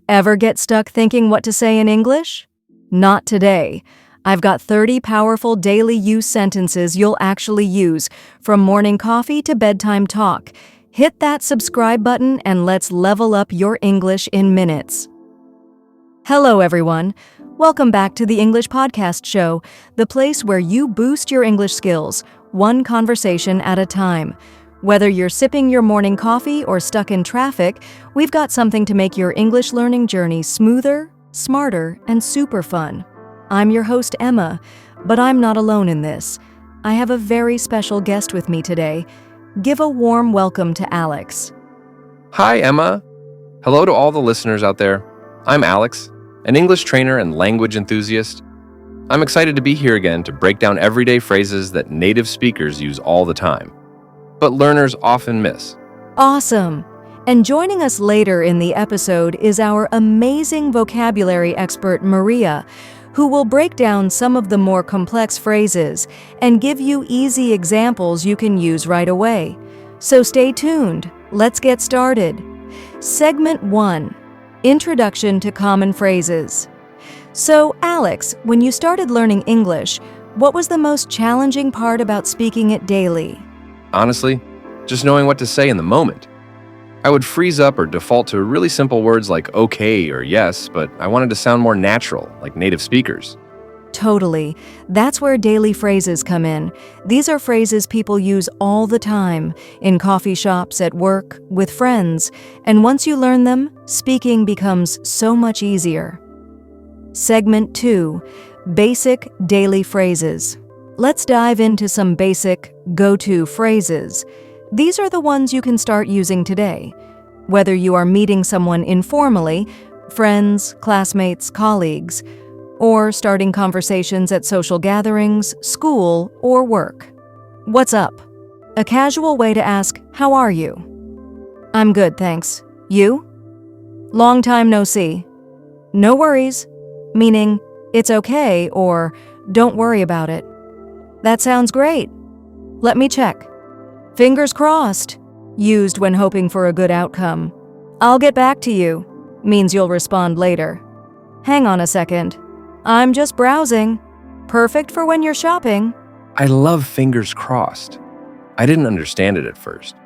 Ever get stuck thinking what to say in English? Not today. I've got 30 powerful daily use sentences you'll actually use, from morning coffee to bedtime talk. Hit that subscribe button and let's level up your English in minutes. Hello, everyone. Welcome back to the English Podcast Show, the place where you boost your English skills, one conversation at a time. Whether you're sipping your morning coffee or stuck in traffic, we've got something to make your English learning journey smoother, smarter, and super fun. I'm your host, Emma, but I'm not alone in this. I have a very special guest with me today. Give a warm welcome to Alex. Hi, Emma. Hello to all the listeners out there. I'm Alex, an English trainer and language enthusiast. I'm excited to be here again to break down everyday phrases that native speakers use all the time, but learners often miss. Awesome! And joining us later in the episode is our amazing vocabulary expert, Maria, who will break down some of the more complex phrases and give you easy examples you can use right away. So stay tuned. Let's get started. Segment 1. Introduction to Common Phrases. So, Alex, when you started learning English, what was the most challenging part about speaking it daily? Honestly, just knowing what to say in the moment. I would freeze up or default to really simple words like okay or yes, but I wanted to sound more natural, like native speakers. Totally. That's where daily phrases come in. These are phrases people use all the time, in coffee shops, at work, with friends, and once you learn them, speaking becomes so much easier. Segment 2. Basic daily phrases. Let's dive into some basic go-to phrases. These are the ones you can start using today. Whether you are meeting someone informally, friends, classmates, colleagues, or starting conversations at social gatherings, school, or work. What's up? A casual way to ask, how are you? I'm good, thanks. You? Long time no see. No worries, meaning it's okay or don't worry about it. That sounds great. Let me check. Fingers crossed, used when hoping for a good outcome. I'll get back to you, means you'll respond later. Hang on a second. I'm just browsing. Perfect for when you're shopping. I love fingers crossed. I didn't understand it at first,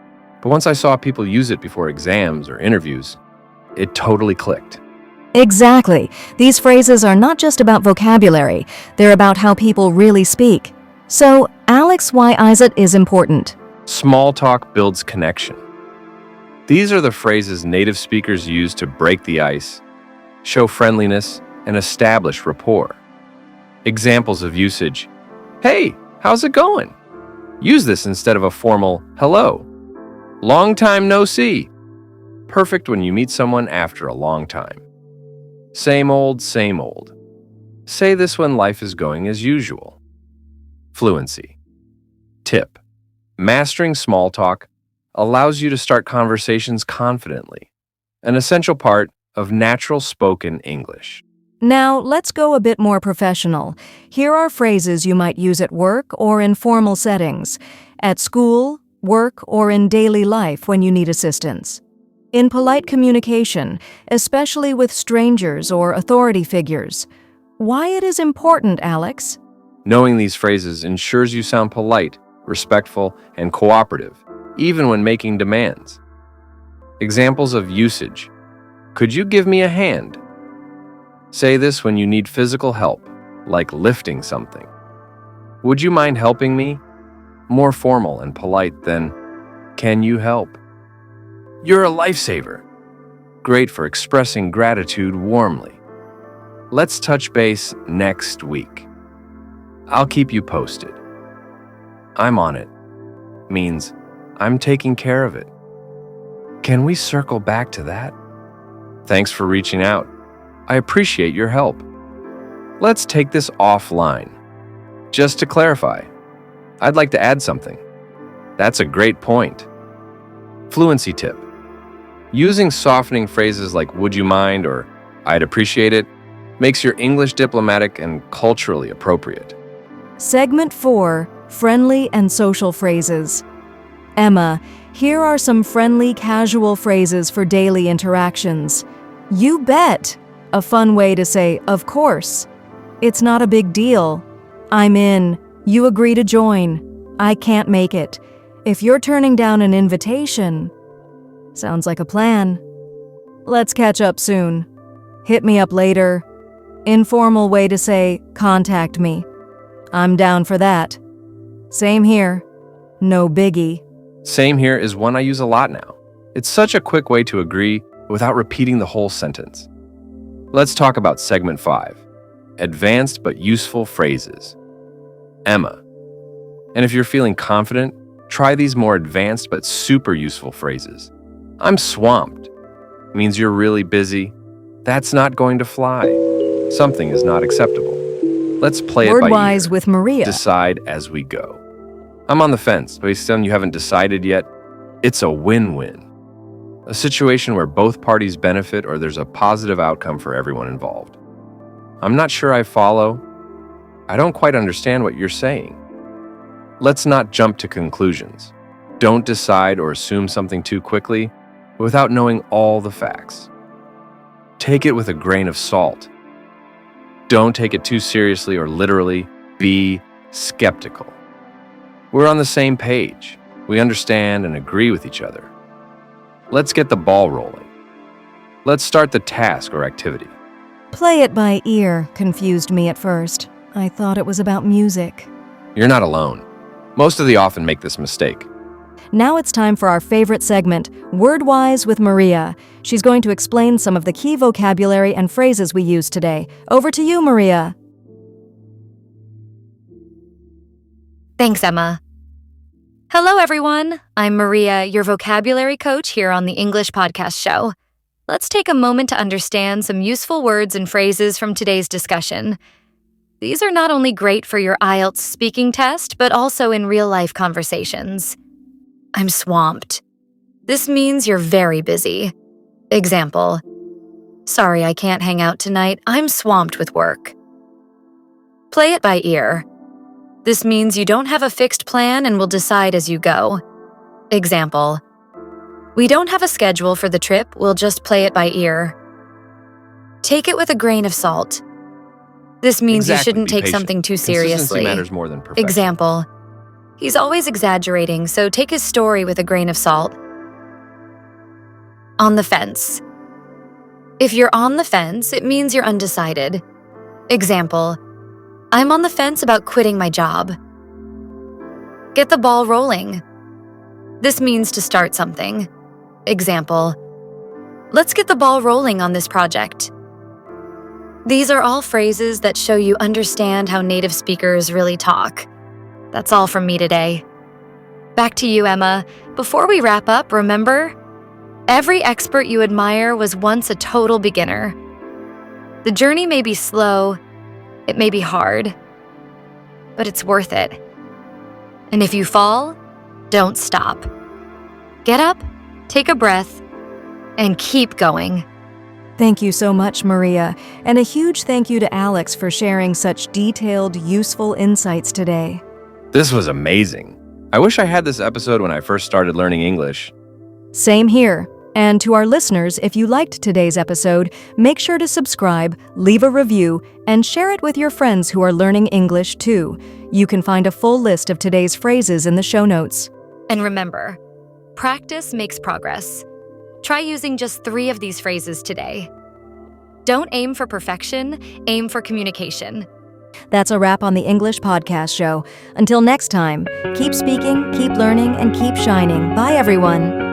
but once I saw people use it before exams or interviews, it totally clicked. Exactly. These phrases are not just about vocabulary. They're about how people really speak. So, Alex, why is important? Small talk builds connection. These are the phrases native speakers use to break the ice, show friendliness, and establish rapport. Examples of usage: hey, how's it going? Use this instead of a formal hello. Long time no see. Perfect when you meet someone after a long time. Same old, same old. Say this when life is going as usual. Fluency. Tip: mastering small talk allows you to start conversations confidently, an essential part of natural spoken English. Now, let's go a bit more professional. Here are phrases you might use at work or in formal settings, at school, work, or in daily life when you need assistance. In polite communication, especially with strangers or authority figures. Why it is important, Alex? Knowing these phrases ensures you sound polite, respectful, and cooperative, even when making demands. Examples of usage: could you give me a hand? Say this when you need physical help, like lifting something. Would you mind helping me? More formal and polite than, can you help? You're a lifesaver. Great for expressing gratitude warmly. Let's touch base next week. I'll keep you posted. I'm on it means I'm taking care of it. Can we circle back to that? Thanks for reaching out. I appreciate your help. Let's take this offline. Just to clarify, I'd like to add something. That's a great point. Fluency tip: using softening phrases like would you mind or I'd appreciate it makes your English diplomatic and culturally appropriate. Segment 4. Friendly and social phrases. Emma, here are some friendly, casual phrases for daily interactions. You bet. A fun way to say, of course. It's not a big deal. I'm in. You agree to join. I can't make it. If you're turning down an invitation. Sounds like a plan. Let's catch up soon. Hit me up later. Informal way to say, contact me. I'm down for that. Same here. No biggie. Same here is one I use a lot now. It's such a quick way to agree without repeating the whole sentence. Let's talk about segment 5. Advanced but useful phrases. Emma. And if you're feeling confident, try these more advanced but super useful phrases. I'm swamped. Means you're really busy. That's not going to fly. Something is not acceptable. Let's play it by Word-wise ear. with Maria. Decide as we go. I'm on the fence. Based on you haven't decided yet, it's a win-win. A situation where both parties benefit or there's a positive outcome for everyone involved. I'm not sure I follow. I don't quite understand what you're saying. Let's not jump to conclusions. Don't decide or assume something too quickly without knowing all the facts. Take it with a grain of salt. Don't take it too seriously or literally. Be skeptical. We're on the same page. We understand and agree with each other. Let's get the ball rolling. Let's start the task or activity. Play it by ear confused me at first. I thought it was about music. You're not alone. Most of the often make this mistake. Now it's time for our favorite segment, Word-wise with Maria. She's going to explain some of the key vocabulary and phrases we use today. Over to you, Maria. Thanks, Emma. Hello, everyone. I'm Maria, your vocabulary coach here on the English Podcast Show. Let's take a moment to understand some useful words and phrases from today's discussion. These are not only great for your IELTS speaking test, but also in real-life conversations. I'm swamped. This means you're very busy. Example, sorry, I can't hang out tonight. I'm swamped with work. Play it by ear. This means you don't have a fixed plan and will decide as you go. Example, we don't have a schedule for the trip, we'll just play it by ear. Take it with a grain of salt. This means you shouldn't take something too seriously. Consistency matters more than perfection. Example, he's always exaggerating, so take his story with a grain of salt. On the fence. If you're on the fence, it means you're undecided. Example, I'm on the fence about quitting my job. Get the ball rolling. This means to start something. Example, let's get the ball rolling on this project. These are all phrases that show you understand how native speakers really talk. That's all from me today. Back to you, Emma. Before we wrap up, remember, every expert you admire was once a total beginner. The journey may be slow, it may be hard, but it's worth it. And if you fall, don't stop. Get up, take a breath, and keep going. Thank you so much, Maria, and a huge thank you to Alex for sharing such detailed, useful insights today. This was amazing. I wish I had this episode when I first started learning English. Same here. And to our listeners, if you liked today's episode, make sure to subscribe, leave a review, and share it with your friends who are learning English too. You can find a full list of today's phrases in the show notes. And remember, practice makes progress. Try using just 3 of these phrases today. Don't aim for perfection, aim for communication. That's a wrap on the English Podcast Show. Until next time, keep speaking, keep learning, and keep shining. Bye, everyone.